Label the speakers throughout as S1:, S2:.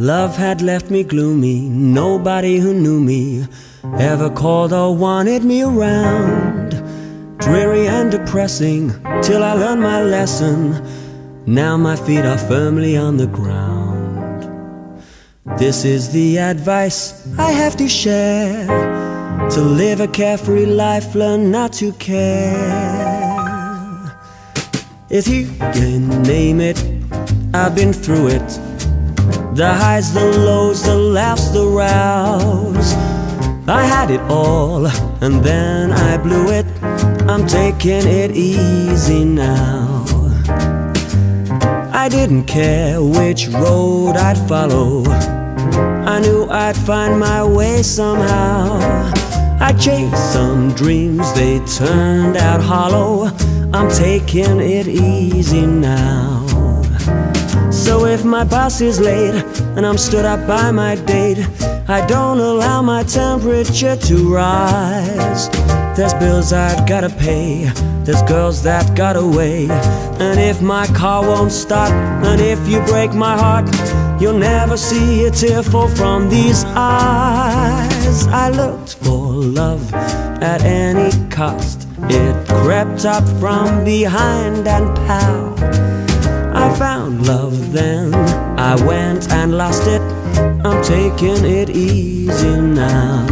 S1: Love had left me gloomy. Nobody who knew me ever called or wanted me around. Dreary and depressing till I learned my lesson. Now my feet are firmly on the ground. This is the advice I have to share: to live a carefree life, learn not to care. If you can name it, I've been through it. The highs, the lows, the laughs, the rows. I had it all, and then I blew it. I'm taking it easy now. I didn't care which road I'd follow. I knew I'd find my way somehow. I chased some dreams, they turned out hollow. I'm taking it easy now. So if my boss is late and I'm stood up by my date, I don't allow my temperature to rise. There's bills I've gotta pay, there's girls that got away. And if my car won't start, and if you break my heart, you'll never see a tear fall from these eyes. I looked for love at any cost. It crept up from behind and pow. I found love then, I went and lost it. I'm taking it easy now.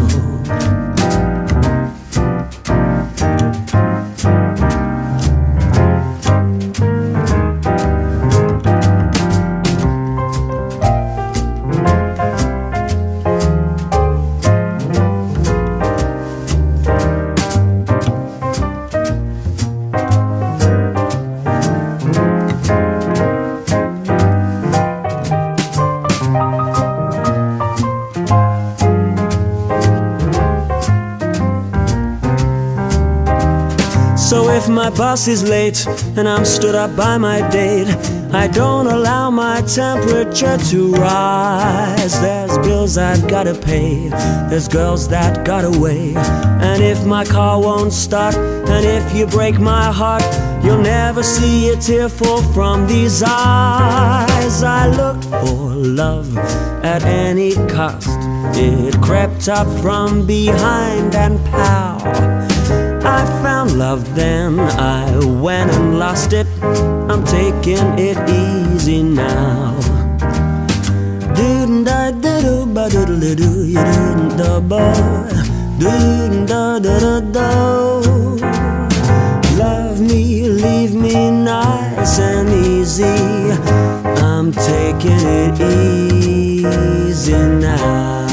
S1: So if my boss is late and I'm stood up by my date, I don't allow my temperature to rise. There's bills I've gotta pay, there's girls that got away. And if my car won't start, and if you break my heart, you'll never see a tear fall from these eyes. I looked for love at any cost. It crept up from behind and pow. I found love then, I went and lost it. I'm taking it easy now. Love me, leave me nice and easy. I'm taking it easy now.